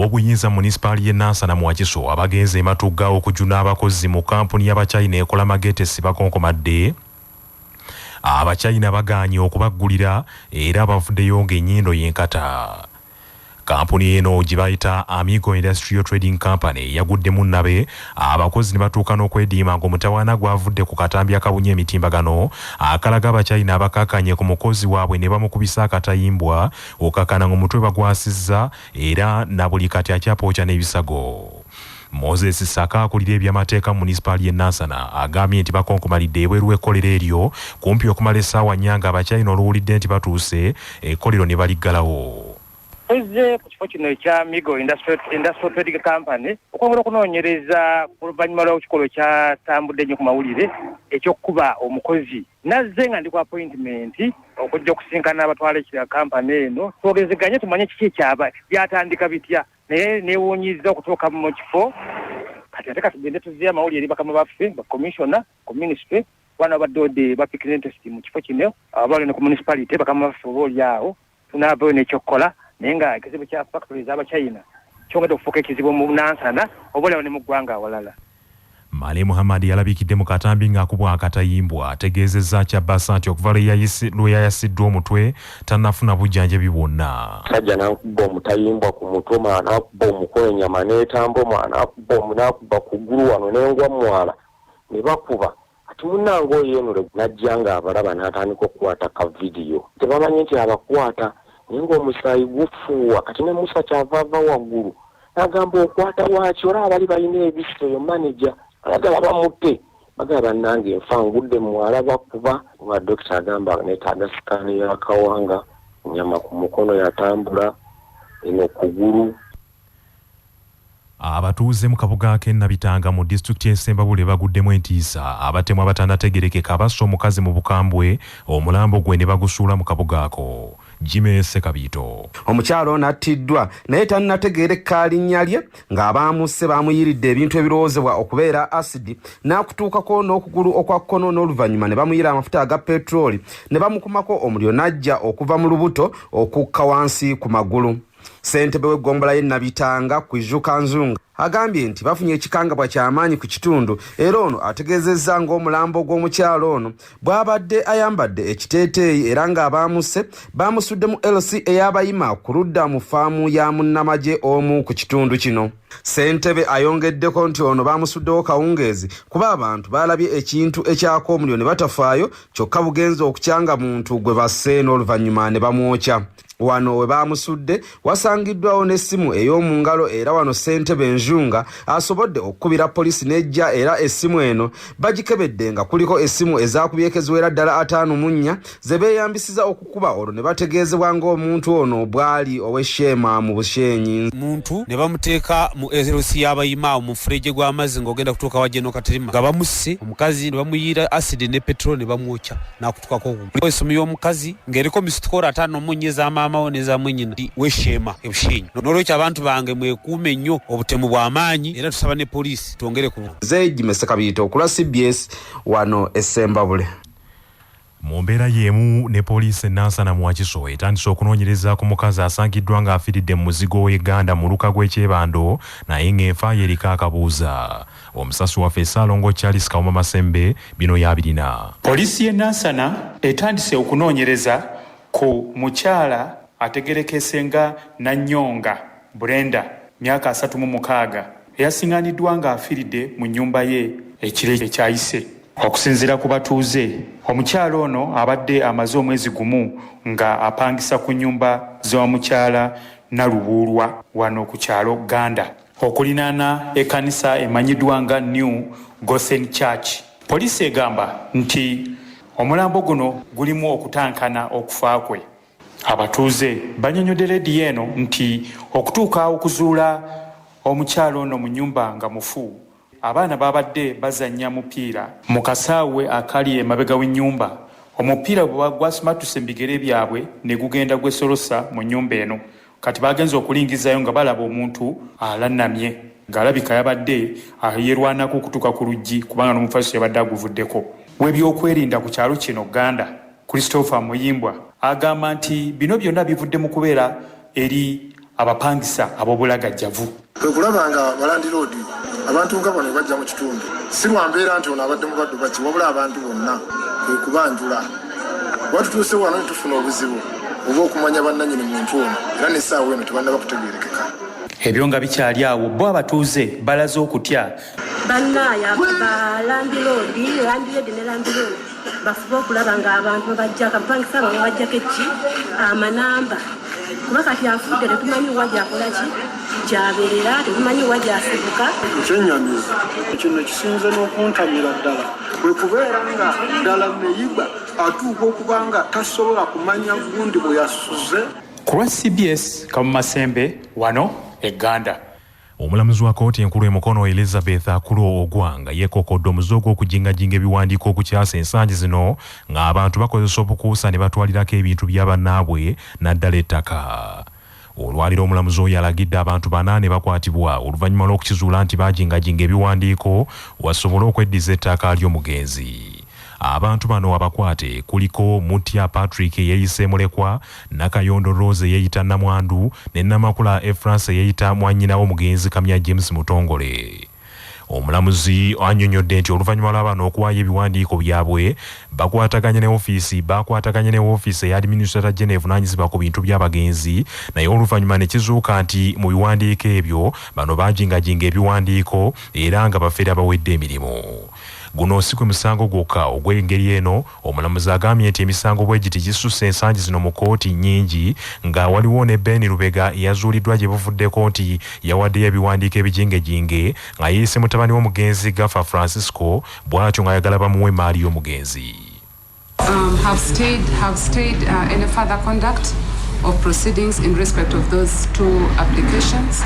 Ababuyinza municipal ye Nansana mu Wakiso abagenze Matugga okujuna abakozi mu kampuni y'Abachina ekola magetesi bakonkomadde. Abachina baganye okubaggulira era bavuddeyo ng'ennyindo y'enkata. Kampuni eno gibayita Amigo Industrial Trading Company yaguddemu nabe abakozi ne batuuka n'okwediima ng'omutawaana gwavudde ku katambi akabunye emitimbagano akalaga Abachina abakakanye ku mukozi waabwe ne bamukubisa akatayimbwa okakana ng'omutwe bagwasizza era na buli kati akyapookya n'ebisago. Moses Saka akulira ebyamateeka mu municipal ye Nansana agambye nti bakonkomalidde ebweru w'ekkolero eryo kumpi okumala essaawa nnya nga Abachina oluwulidde nti batuuse ekkolero ne baliggalawo. Eze ku kifo kino ekya Amigo Industrial Trading Company okwongera okunoonyereza ku luvannyuma lw'ekikolo kyatambudde nnyo ku mawulire eky'okukuba omukozi nazze nga ndi ku appointment okujja okusinkana abatwala ekira kampani eno twogezeganye tumanye kiki ekyaba byatandika bitya naye neewuunyiza okutuuka mu kifo kati ate katugende tuziya amawulire eri bakama baffe bakomishona ku ministry wana badode bapikira interest mu kifo kino abali ne ku municipality bakama baffe obaoli awo tunaabayo n'ekyokukola naye nga ekizibu kya factories Abachina kyongedde okufuuka ekizibu mu Nansana oboolyawo ne mu ggwanga awalala. Male Muhammad yalabikidde mu katambi ng'akubwa akatayimbwa ategeezezza Kyabasa nti okuva lwe yayasiddwa omutwe tannafuna bujjanjabi bwonna. Sajja n'akubba omutayimbwa ku mutwe mwana akubba omukono ennyama n'etambo mwana akubba ku ggulu wano n'engwa mwala ne bakuba ati munnange oyo eno najja ng'abalaba n'atandika okukwata ka vidiyo tebamanyi nti abakwata ningo omusaayi gufuuwa kati ne Musa kyavaava waggulu n'agamba okwata waki olaba bali balina ebiso eyo manager alagala bamutte bagala bannange nfa ngudde mwala bakuba oba dokita agamba neetaaga sikaani y'akawanga nyama ku mukono yatambula eno kugulu. Abatuuze mu kabuga ke Nabitanga mu district y'Ensembabule baguddemu entiisa abatemu abatannategerekeka basse omukazi mu Bukambwe omulambo gwe ne bagusuula mu kabuga ako. Jime Sekabito. Omukyalo nattiddwa naye tannategeereka linnya lye ng'abaamusse baamuyiridde ebintu ebiroozebwa okubeera asidi n'akutuukako n'okugulu okwa kkono n'oluvannyuma ne bamuyira amafuta aga petroli ne bamukumako omuliro n'ajja okuva mu lubuto okukka wansi ku magulu. Ssentebe w'eggombolola y'e Nabitanga Kwijuka Nzunga agambye nti bafunye ekikangabwa ky'amaanyi ku kitundu era ono ategeezezza ng'omulambo gw'omukyalo ono bw'abadde ayambadde ekiteeteeyi era ng'abaamusse baamusudde mu LC ey'abayima ku ludda mu faamu ya munnamagye omu ku kitundu kino. Ssentebe ayongeddeko nti ono baamusuddewo kawungeezi kuba abantu baalabye ekintu ekyaka omuliro ne batafaayo kyokka bugenzi okukyanga muntu gwe basse n'oluvannyuma ne bamwokya. Wano we baamusudde wasangiddwawo n'essimu ey'omu ngalo era wano ssentebe Njunga asobodde okukubira poliisi n'ejja era essimu eno bagikebedde nga kuliko essimu ezaakubyeko eziwera ddala 54 ze beeyambisiza okukuba olwo ne bategeezebwa ng'omuntu ono bw'ali ow'esheema mu Busheenyi. Muntu ne bamuteeka mu LC y'abayima mu fureje gw'amazzi ng'ogenda kutuuka wajje n'okaterima nga bamusse omukazi ne bamuyira asidi ne petroli ne bamwokya n'akutukako okugulu. Essomo y'omukazi ng'eriko misitukola 5 munnyeza maama neza mwenyina weshema ebushenyi n'olwekyo abantu bange mwekuume nnyo obutemu bw'amaanyi era tusaba ne poliisi twongere ku Jime Sekabito okula CBS wano Essembabule. Mu mbeera y'emu ne poliisi e Nansana mu Wakiso etandise okunoonyereza ku mukazi asangiddwa ng'afiiridde mu muzigo w'e Uganda mu luka gw'ekyebando naye ng'enfa yeriko akabuuza. Omusasi waffe Ssaalongo Charles Kawuma Masembe bino y'abirina. Poliisi y'e Nansana etandise okunoonyereza ku mukyala ategerekese nga Nanyonga Brenda myaka 36 eyasiŋŋaaniddwa ng'afiiridde mu nnyumba ye ekiro ekyayise. Okusinziira ku batuuze omukyalo ono abadde amaze omwezi gumu nga apangisa ku nnyumba z'omukyala Nalubuulwa wano ku kyalo Uganda okulinaana ekkanisa emanyiddwa nga New Gothen Church. Poliisi egamba nti omulambo guno gulimu okutankana okufa kwe. Abatuuze banyonyodde leediyo eno nti okutuuka okuzuula omukyalo ono mu nnyumba nga mufu abaana babadde bazannya mupiira mu kasaawe akali emabega w'ennyumba. Omupiira bwe gwasimatuse mbigere byabwe ne gugenda gwesolosa mu nnyumba eno. Kati bagenze okulingizayo nga balaba omuntu alannamye ng'alabika yabadde yerwanako okutuuka ku luggi kubanga n'omufaliso yabadde aguvuddeko. W'ebyokwerinda ku kyalo kino Uganda Christopher Muyimbwa agamba nti bino byonna bivudde mu kubeera eri abapangisa ab'obulagajjavu. Kwe kulaba nga balandiroodi abantu nga bano bajja mu kitundu si lwa mbeera nti ono abadde mu baddu baki wabula abantu bonna kwe kubanjula watutuuse wano ne tufuna obuzibu oba okumanya bannannyini muntu ono era n'essaawa eno tebannaba kutegeerekeka. Ebyo nga bikyali awo bo abatuuze balaze okutya. Bannaya balandiroodi ne landiroodi bafuba okulaba ng'abantu bajja kapangisa bamwe bajjako eki amanamba kuba kati afudde tetumanyi wajja akola ki gyabeerera tetumanyi wajja asibuka. Ekyennyamiza kino kisinze n'okuntamira ddala kwe kubeera nga ddala neyiba atuuka okuba nga tasobola kumanya gundi bwe yasuze. Ku lwa CBS Kamumasembe wano Uganda. Omulamuzi wa kkooti enkulu Mukono Elizabeth Akulo Ogwanga yeekokodde omuze gw'okujingajinga ebiwandiiko okukyasa ensangi zino ng'abantu bakozesa obukuusa ne batwalirako ebintu bya bannaabwe naddala ettaka. Olwaliro omulamuzi oyo alagidde abantu 8 bakwatibwa oluvannyuma lw'okukizuula nti baajingajinga ebiwandiiko wasobole okweddiza ettaka ly'omugenzi. Abantu bano abakwate kuliko Mutya Patrick yeyise mulekwa, Nakayondo Rose yeyita Namwandu ne Namakula France yeyita mwannyinawo omugenzi Kamya James Mutongole. Omulamuzi annyonnyodde nti oluvannyuma lw'abano okuwaayo ebiwandiiko byabwe bakwataganye ne woofiisi eya Administrator General evunaanyizibwa ku bintu by'abagenzi, naye oluvannyuma ne kizuuka nti mu biwandiiko ebyo bano baajingajinga ebiwandiiko era nga bafeera bawedde emirimu. Guno si gwe musango gwokka ogw'engeri eno. Omulamuzi agambye nti emisango bwe giti gisusse ensangi zino mu kkooti nnyingi, nga waliwo ne Ben Lubega eyazuuliddwa gye buvuddeko nti yawaddeyo ebiwandiiko ebijingejinge nga yeeyise mutabani w'omugenzi Gafa Francisco, bw'atyo ng'ayagala bamuwe emaali y'omugenzi. Have stayed any further conduct of proceedings in respect of those 2 applications,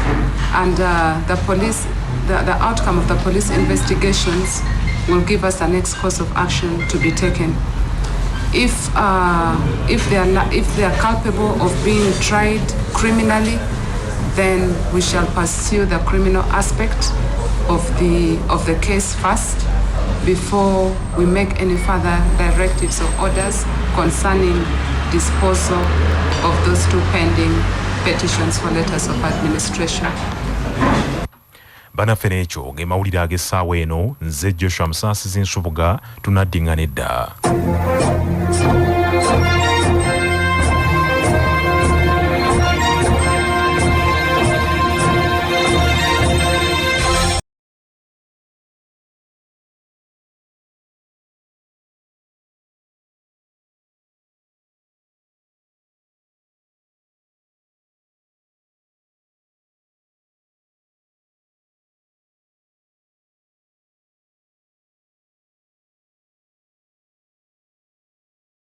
and the outcome of the police investigations will give us the next course of action to be taken. If they are culpable of being tried criminally, then we shall pursue the criminal aspect of the case first before we make any further directives or orders concerning disposal of those 2 pending petitions for letters of administration. Banafene ekyo ng'emawulire ag'essaawa eno, nze Joshua Musaasizi Nsubuga, tunaddingana edda.